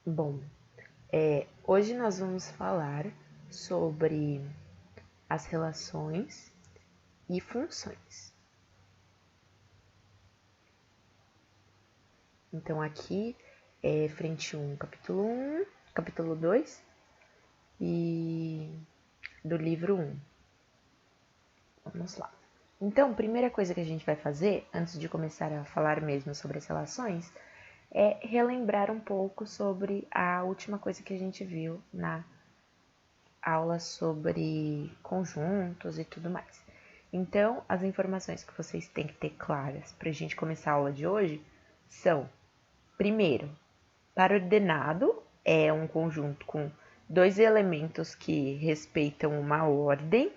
Bom, hoje nós vamos falar sobre as relações e funções. Então, aqui é frente 1, capítulo 1, capítulo 2 e do livro 1. Vamos lá. Então, a primeira coisa que a gente vai fazer, antes de começar a falar mesmo sobre as relações, é relembrar um pouco sobre a última coisa que a gente viu na aula sobre conjuntos e tudo mais. Então, as informações que vocês têm que ter claras para a gente começar a aula de hoje são: primeiro, par ordenado é um conjunto com dois elementos que respeitam uma ordem,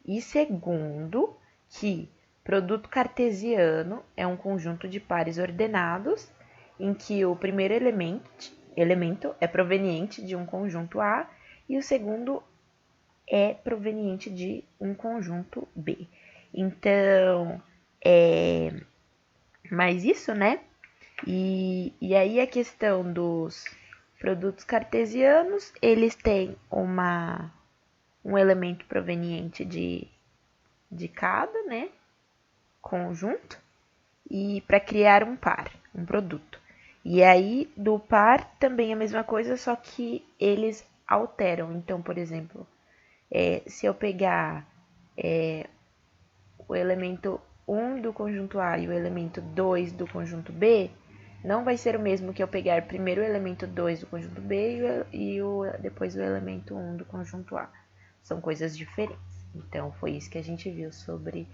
e segundo, que produto cartesiano é um conjunto de pares ordenados em que o primeiro elemento é proveniente de um conjunto A e o segundo é proveniente de um conjunto B. Então, mais isso, né? E aí a questão dos produtos cartesianos, eles têm um elemento proveniente de cada, né, conjunto, e para criar um par, um produto. E aí, do par também é a mesma coisa, só que eles alteram. Então, por exemplo, se eu pegar o elemento 1 do conjunto A e o elemento 2 do conjunto B, não vai ser o mesmo que eu pegar primeiro o elemento 2 do conjunto B e depois o elemento 1 do conjunto A. São coisas diferentes. Então, foi isso que a gente viu sobre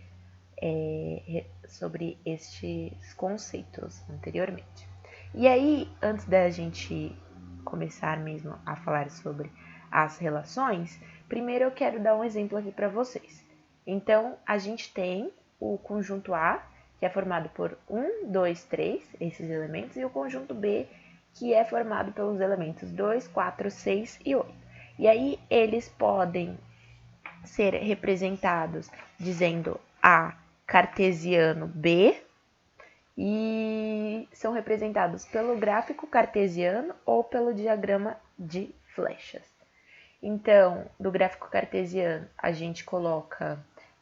estes conceitos anteriormente. E aí, antes da gente começar mesmo a falar sobre as relações, primeiro eu quero dar um exemplo aqui para vocês. Então, a gente tem o conjunto A, que é formado por 1, 2, 3, esses elementos, e o conjunto B, que é formado pelos elementos 2, 4, 6 e 8. E aí, eles podem ser representados dizendo A cartesiano B, e são representados pelo gráfico cartesiano ou pelo diagrama de flechas. Então, do gráfico cartesiano, a gente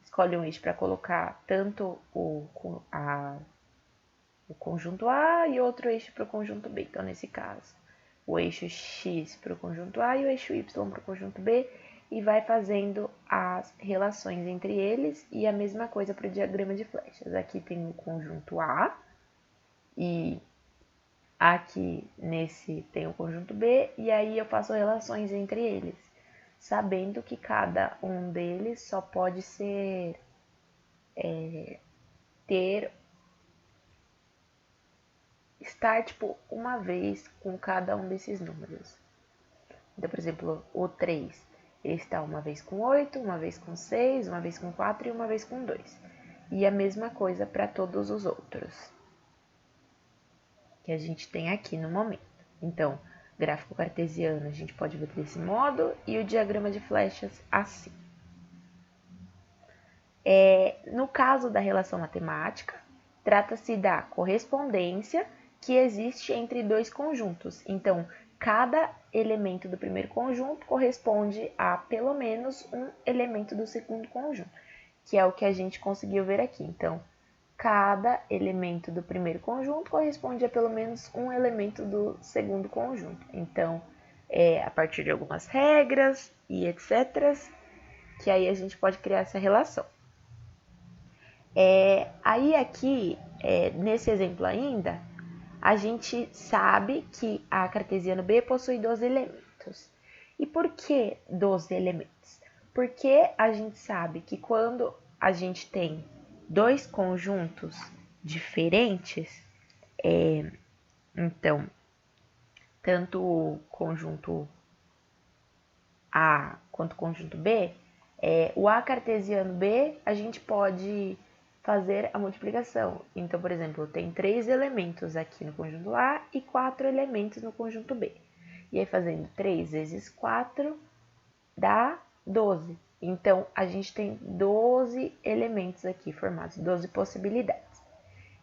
escolhe um eixo para colocar tanto o conjunto A e outro eixo para o conjunto B. Então, nesse caso, o eixo X para o conjunto A e o eixo Y para o conjunto B, e vai fazendo as relações entre eles, e a mesma coisa para o diagrama de flechas. Aqui tem o conjunto A, e aqui nesse tem o conjunto B, e aí eu faço relações entre eles, sabendo que cada um deles só pode estar tipo uma vez com cada um desses números. Então, por exemplo, o 3, ele está uma vez com 8, uma vez com 6, uma vez com 4 e uma vez com 2. E a mesma coisa para todos os outros que a gente tem aqui no momento. Então, gráfico cartesiano a gente pode ver desse modo e o diagrama de flechas assim. No caso da relação matemática, trata-se da correspondência que existe entre dois conjuntos. Então, cada elemento do primeiro conjunto corresponde a pelo menos um elemento do segundo conjunto, que é o que a gente conseguiu ver aqui. Então, cada elemento do primeiro conjunto corresponde a pelo menos um elemento do segundo conjunto. Então, a partir de algumas regras e etc., que aí a gente pode criar essa relação. Aí aqui, nesse exemplo ainda, a gente sabe que a cartesiano B possui 12 elementos. E por que 12 elementos? Porque a gente sabe que quando a gente tem dois conjuntos diferentes, então, tanto o conjunto A quanto o conjunto B, o A cartesiano B, a gente pode fazer a multiplicação. Então, por exemplo, tem 3 elementos aqui no conjunto A e 4 elementos no conjunto B. E aí, fazendo 3 vezes 4 dá 12. Então, a gente tem 12 elementos aqui formados, 12 possibilidades.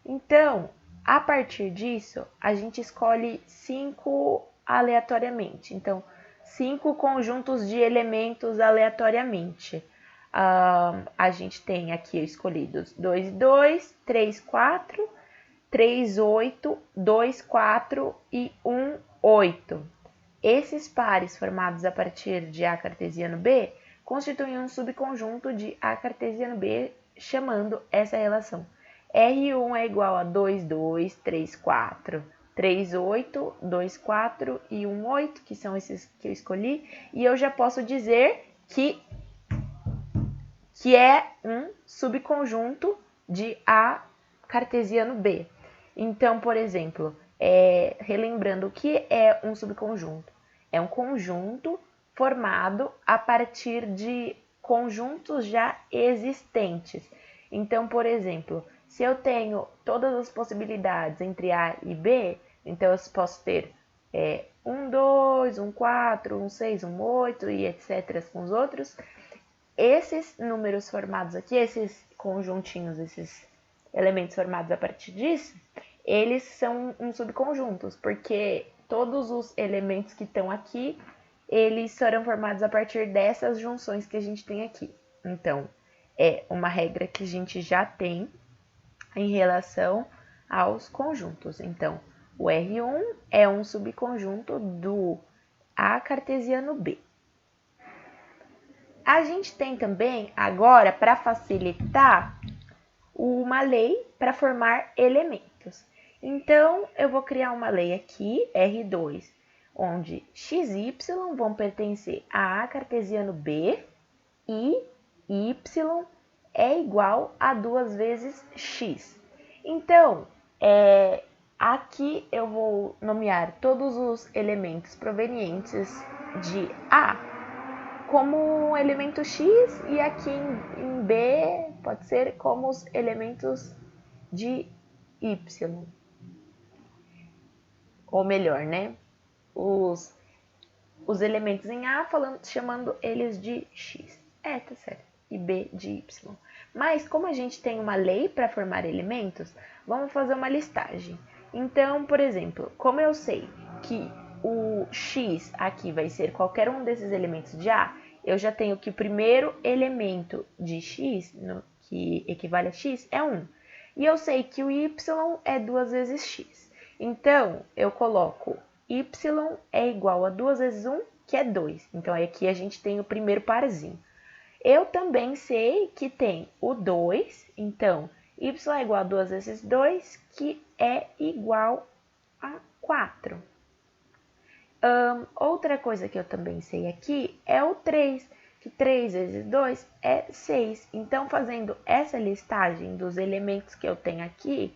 Então, a partir disso, a gente escolhe 5 aleatoriamente. Então, 5 conjuntos de elementos aleatoriamente. A gente tem aqui escolhidos 2, 2, 3, 4, 3, 8, 2, 4 e 1, 8. Esses pares formados a partir de A cartesiano B constituem um subconjunto de A cartesiano B, chamando essa relação. R1 é igual a 2, 2, 3, 4, 3, 8, 2, 4 e 1, 8, que são esses que eu escolhi. E eu já posso dizer que é um subconjunto de A cartesiano B. Então, por exemplo, relembrando o que é um subconjunto. É um conjunto formado a partir de conjuntos já existentes. Então, por exemplo, se eu tenho todas as possibilidades entre A e B, então eu posso ter 1, 2, 1, 4, 1, 6, 1, 8 e etc. com os outros. Esses números formados aqui, esses conjuntinhos, esses elementos formados a partir disso, eles são uns subconjuntos, porque todos os elementos que estão aqui, eles foram formados a partir dessas junções que a gente tem aqui. Então, é uma regra que a gente já tem em relação aos conjuntos. Então, o R1 é um subconjunto do A cartesiano B. A gente tem também, agora, para facilitar, uma lei para formar elementos. Então, eu vou criar uma lei aqui, R2, onde x e y vão pertencer a cartesiano B e y é igual a 2 vezes x. Então, aqui eu vou nomear todos os elementos provenientes de A como elemento x e aqui em B pode ser como os elementos de y. Ou melhor, né? Os elementos em A chamando eles de x. Tá certo. E B de y. Mas como a gente tem uma lei para formar elementos, vamos fazer uma listagem. Então, por exemplo, como eu sei que o x aqui vai ser qualquer um desses elementos de A, eu já tenho que o primeiro elemento de x, que equivale a x, é 1. E eu sei que o y é 2 vezes x. Então, eu coloco y é igual a 2 vezes 1, que é 2. Então, aqui a gente tem o primeiro parzinho. Eu também sei que tem o 2, então, y é igual a 2 vezes 2, que é igual a 4. Outra coisa que eu também sei aqui é o 3, que 3 vezes 2 é 6. Então, fazendo essa listagem dos elementos que eu tenho aqui,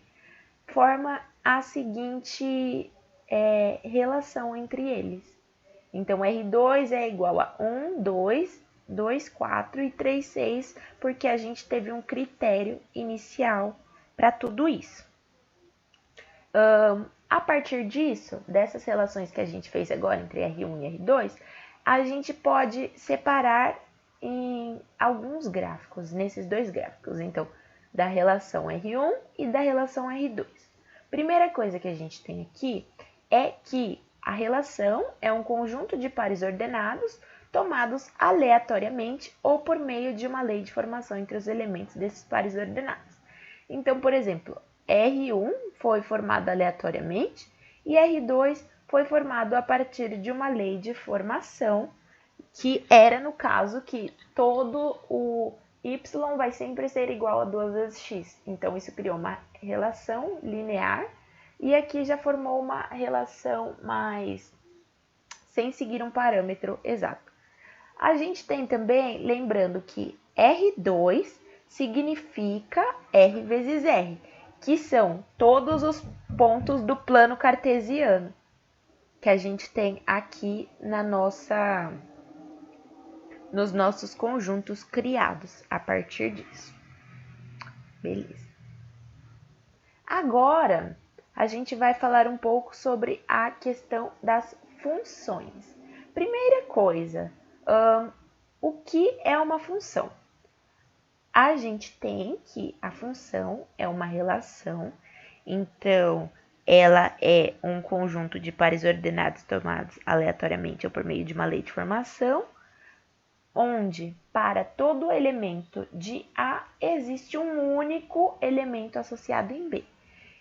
forma a seguinte relação entre eles. Então, R2 é igual a 1, 2, 2, 4 e 3, 6, porque a gente teve um critério inicial para tudo isso. A partir disso, dessas relações que a gente fez agora entre R1 e R2, a gente pode separar em alguns gráficos, nesses dois gráficos, então, da relação R1 e da relação R2. Primeira coisa que a gente tem aqui é que a relação é um conjunto de pares ordenados tomados aleatoriamente ou por meio de uma lei de formação entre os elementos desses pares ordenados. Então, por exemplo, R1 foi formado aleatoriamente e R2 foi formado a partir de uma lei de formação, que era, no caso, que todo o y vai sempre ser igual a 2 vezes x. Então, isso criou uma relação linear e aqui já formou uma relação mais sem seguir um parâmetro exato. A gente tem também, lembrando que R2 significa R vezes R, que são todos os pontos do plano cartesiano que a gente tem aqui nos nossos conjuntos criados a partir disso. Beleza. Agora, a gente vai falar um pouco sobre a questão das funções. Primeira coisa, o que é uma função? A gente tem que a função é uma relação, então ela é um conjunto de pares ordenados tomados aleatoriamente ou por meio de uma lei de formação, onde para todo elemento de A existe um único elemento associado em B.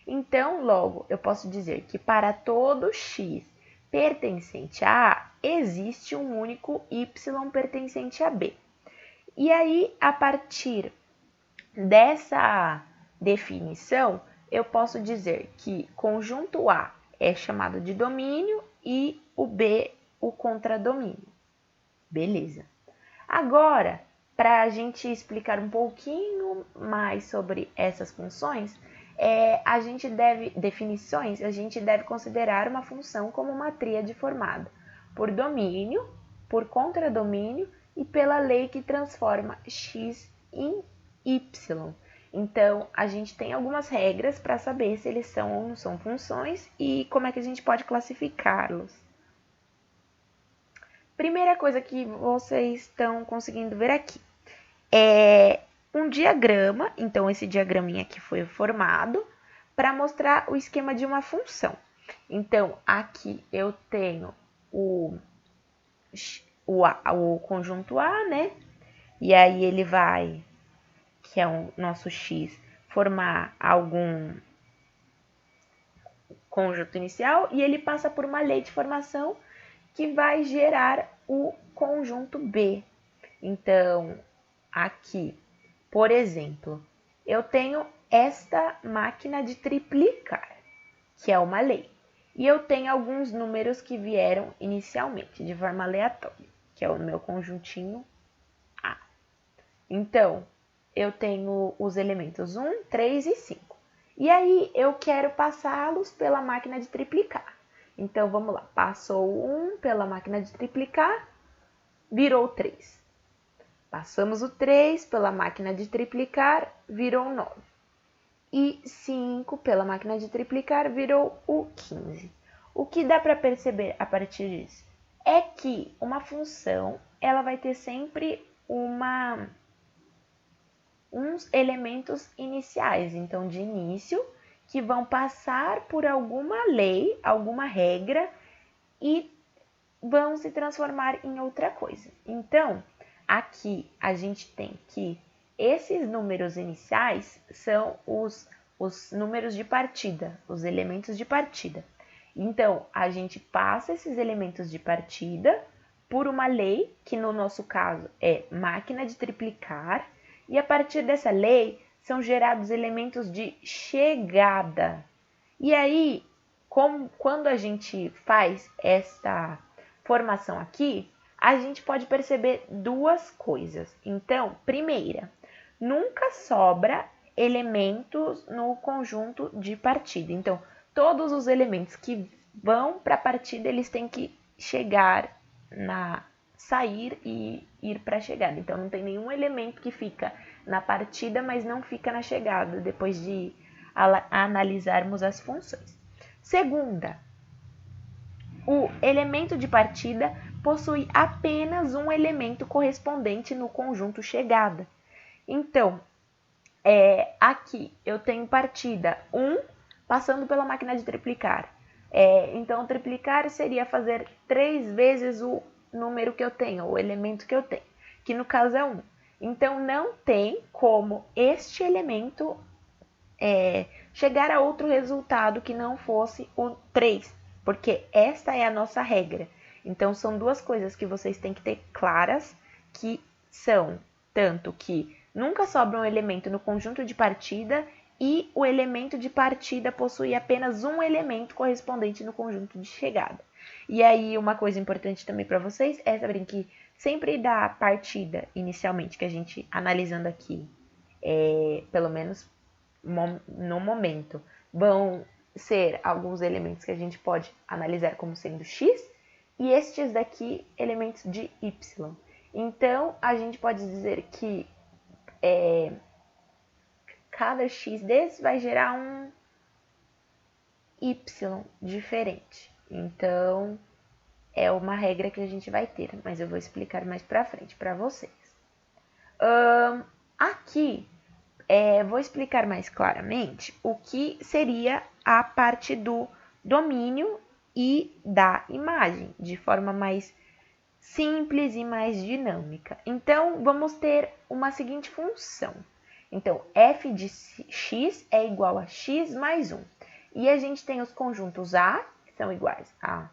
Então, logo, eu posso dizer que para todo x pertencente a A, existe um único y pertencente a B. E aí, a partir dessa definição, eu posso dizer que conjunto A é chamado de domínio e o B o contradomínio. Beleza. Agora, para a gente explicar um pouquinho mais sobre essas funções, a gente deve considerar uma função como uma tríade formada por domínio, por contradomínio e pela lei que transforma x em y. Então, a gente tem algumas regras para saber se eles são ou não são funções e como é que a gente pode classificá-los. Primeira coisa que vocês estão conseguindo ver aqui é um diagrama. Então, esse diagraminha aqui foi formado para mostrar o esquema de uma função. Então, aqui eu tenho o conjunto A, né? E aí ele vai, que é o nosso x, formar algum conjunto inicial e ele passa por uma lei de formação que vai gerar o conjunto B. Então, aqui, por exemplo, eu tenho esta máquina de triplicar, que é uma lei. E eu tenho alguns números que vieram inicialmente, de forma aleatória, que é o meu conjuntinho A. Então, eu tenho os elementos 1, 3 e 5. E aí, eu quero passá-los pela máquina de triplicar. Então, vamos lá. Passou 1 pela máquina de triplicar, virou 3. Passamos o 3 pela máquina de triplicar, virou 9. E 5 pela máquina de triplicar, virou o 15. O que dá para perceber a partir disso? É que uma função, ela vai ter sempre uns elementos iniciais, então de início, que vão passar por alguma lei, alguma regra e vão se transformar em outra coisa. Então, aqui a gente tem que esses números iniciais são os números de partida, os elementos de partida. Então, a gente passa esses elementos de partida por uma lei, que no nosso caso é máquina de triplicar, e a partir dessa lei são gerados elementos de chegada. E aí, quando a gente faz esta formação aqui, a gente pode perceber duas coisas. Então, primeira, nunca sobra elementos no conjunto de partida. Então, todos os elementos que vão para a partida, eles têm que sair e ir para a chegada. Então, não tem nenhum elemento que fica na partida, mas não fica na chegada, depois de analisarmos as funções. Segunda, o elemento de partida possui apenas um elemento correspondente no conjunto chegada. Então, aqui eu tenho partida 1 passando pela máquina de triplicar. Então, triplicar seria fazer 3 vezes o número que eu tenho, o elemento que eu tenho, que no caso é 1. Então, não tem como este elemento chegar a outro resultado que não fosse o 3, porque esta é a nossa regra. Então, são duas coisas que vocês têm que ter claras, que são tanto que nunca sobra um elemento no conjunto de partida e o elemento de partida possui apenas um elemento correspondente no conjunto de chegada. E aí, uma coisa importante também para vocês é saberem que sempre da partida, inicialmente, que a gente analisando aqui, pelo menos no momento, vão ser alguns elementos que a gente pode analisar como sendo x, e estes daqui, elementos de y. Então, a gente pode dizer que cada x desses vai gerar um y diferente. Então, é uma regra que a gente vai ter, mas eu vou explicar mais pra frente para vocês. Aqui, vou explicar mais claramente o que seria a parte do domínio e da imagem, de forma mais simples e mais dinâmica. Então, vamos ter uma seguinte função. Então, f de x é igual a x mais 1. E a gente tem os conjuntos A, que são iguais a...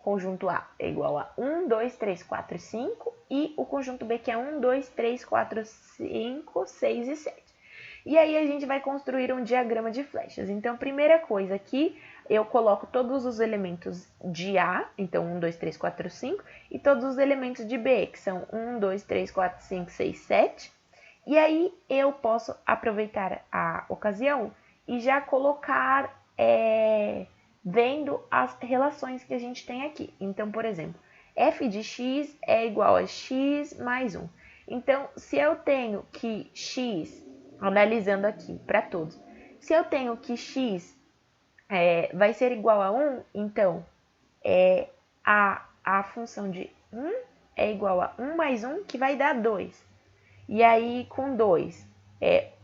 conjunto A é igual a 1, 2, 3, 4 e 5. E o conjunto B, que é 1, 2, 3, 4, 5, 6 e 7. E aí a gente vai construir um diagrama de flechas. Então, primeira coisa aqui, eu coloco todos os elementos de A, então 1, 2, 3, 4, 5, e todos os elementos de B, que são 1, 2, 3, 4, 5, 6, 7. E aí eu posso aproveitar a ocasião e já colocar, vendo as relações que a gente tem aqui. Então, por exemplo, f de x é igual a x mais 1. Então, se eu tenho que x, analisando aqui para todos, se eu tenho que x vai ser igual a 1, então a função de 1 é igual a 1 mais 1, que vai dar 2. E aí, com 2,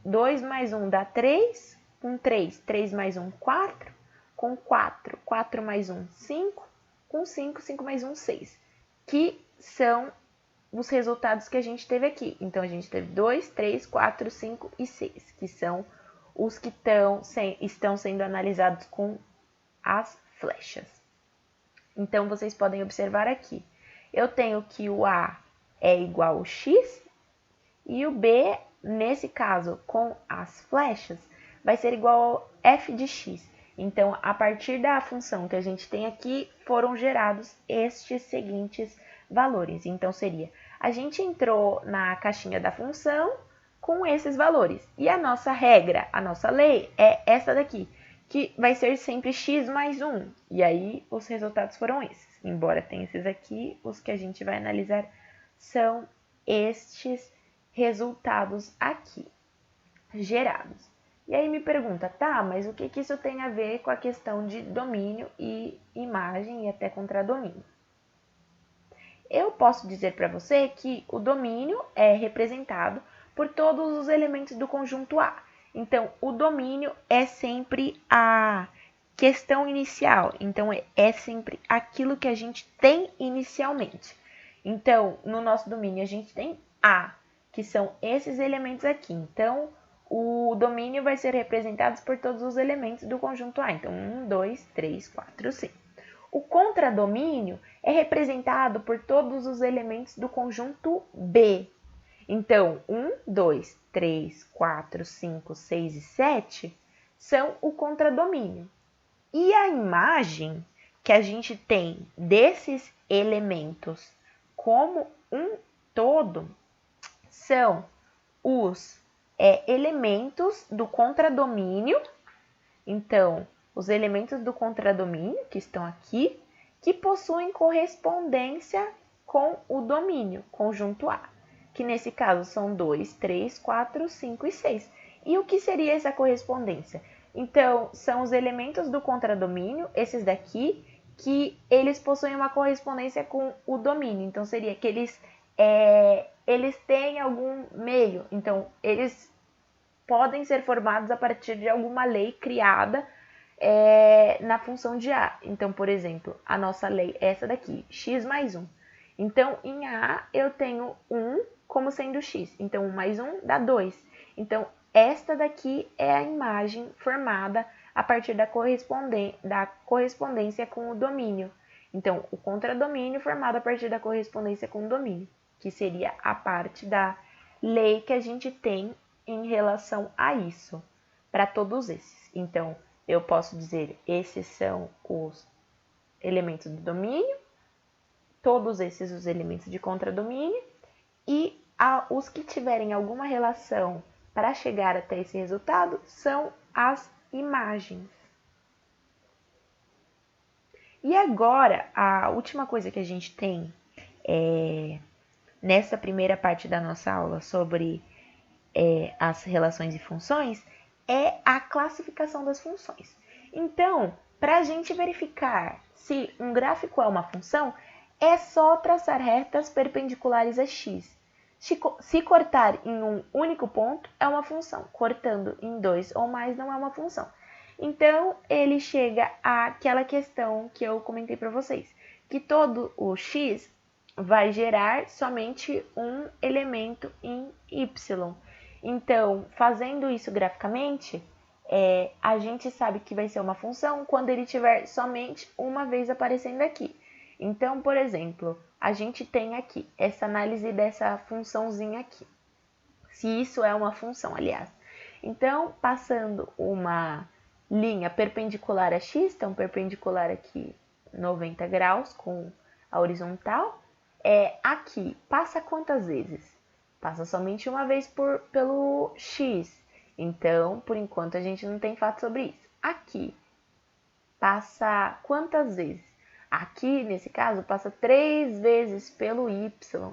2 mais 1 dá 3, com 3, 3 mais 1, 4, com 4, 4 mais 1, 5, com 5, 5 mais 1, 6, que são os resultados que a gente teve aqui. Então, a gente teve 2, 3, 4, 5 e 6, que são os que estão sendo analisados com as flechas. Então, vocês podem observar aqui. Eu tenho que o A é igual ao x e o B, nesse caso, com as flechas, vai ser igual ao f de x. Então, a partir da função que a gente tem aqui, foram gerados estes seguintes valores. Então, seria, a gente entrou na caixinha da função com esses valores. E a nossa regra, a nossa lei é essa daqui, que vai ser sempre x mais 1. E aí, os resultados foram esses. Embora tenha esses aqui, os que a gente vai analisar são estes resultados aqui, gerados. E aí me pergunta, tá, mas o que isso tem a ver com a questão de domínio e imagem e até contradomínio? Eu posso dizer para você que o domínio é representado por todos os elementos do conjunto A. Então, o domínio é sempre a questão inicial. Então, é sempre aquilo que a gente tem inicialmente. Então, no nosso domínio, a gente tem A, que são esses elementos aqui. Então, o domínio vai ser representado por todos os elementos do conjunto A. Então, 1, 2, 3, 4, 5. O contradomínio é representado por todos os elementos do conjunto B. Então, 1, 2, 3, 4, 5, 6 e 7 são o contradomínio. E a imagem que a gente tem desses elementos como um todo são os elementos do contradomínio. Então, os elementos do contradomínio, que estão aqui, que possuem correspondência com o domínio, conjunto A, que nesse caso são 2, 3, 4, 5 e 6. E o que seria essa correspondência? Então, são os elementos do contradomínio, esses daqui, que eles possuem uma correspondência com o domínio. Então, seria que eles têm algum meio. Então, eles podem ser formados a partir de alguma lei criada na função de A. Então, por exemplo, a nossa lei é essa daqui, x mais 1. Então, em A, eu tenho 1 como sendo x. Então, 1 mais 1 dá 2. Então, esta daqui é a imagem formada a partir da correspondência com o domínio. Então, o contradomínio formado a partir da correspondência com o domínio, que seria a parte da lei que a gente tem em relação a isso, para todos esses. Então, eu posso dizer, esses são os elementos do domínio, todos esses os elementos de contradomínio, e os que tiverem alguma relação para chegar até esse resultado são as imagens. E agora, a última coisa que a gente tem nessa primeira parte da nossa aula sobre as relações e funções é a classificação das funções. Então, para a gente verificar se um gráfico é uma função, é só traçar retas perpendiculares a x. Se cortar em um único ponto, é uma função. Cortando em 2 ou mais, não é uma função. Então, ele chega àquela questão que eu comentei para vocês, que todo o x vai gerar somente um elemento em y. Então, fazendo isso graficamente, a gente sabe que vai ser uma função quando ele tiver somente uma vez aparecendo aqui. Então, por exemplo, a gente tem aqui essa análise dessa funçãozinha aqui. Se isso é uma função, aliás. Então, passando uma linha perpendicular a x, então perpendicular aqui 90 graus com a horizontal, aqui passa quantas vezes? Passa somente uma vez pelo x. Então, por enquanto, a gente não tem fato sobre isso. Aqui passa quantas vezes? Aqui, nesse caso, passa 3 vezes pelo y.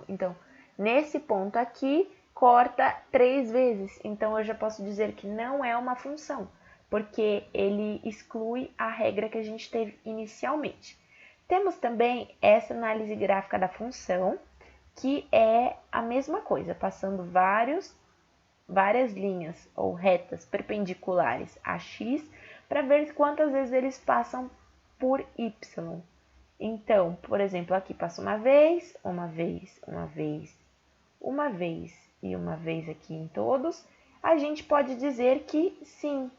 Então, nesse ponto aqui, corta 3 vezes. Então, eu já posso dizer que não é uma função, porque ele exclui a regra que a gente teve inicialmente. Temos também essa análise gráfica da função, que é a mesma coisa, passando várias linhas ou retas perpendiculares a x para ver quantas vezes eles passam por y. Então, por exemplo, aqui passa uma vez, uma vez, uma vez, uma vez e uma vez aqui em todos. A gente pode dizer que sim,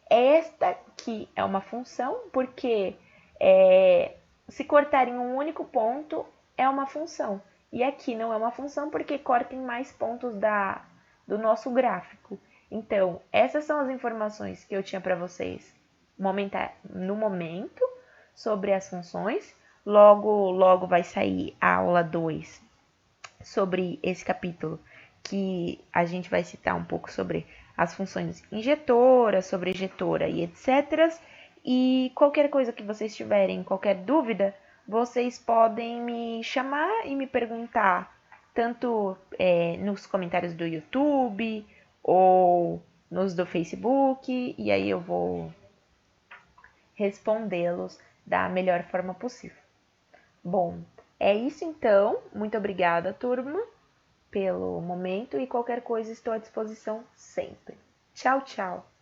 esta aqui é uma função, porque se cortar em um único ponto é uma função. E aqui não é uma função porque corta em mais pontos do nosso gráfico. Então, essas são as informações que eu tinha para vocês no momento sobre as funções. Logo vai sair a aula 2 sobre esse capítulo, que a gente vai citar um pouco sobre as funções injetora, sobre ejetora e etc. E qualquer coisa que vocês tiverem, qualquer dúvida, vocês podem me chamar e me perguntar, tanto nos comentários do YouTube ou nos do Facebook, e aí eu vou respondê-los da melhor forma possível. Bom, é isso então. Muito obrigada, turma, pelo momento e qualquer coisa estou à disposição sempre. Tchau, tchau!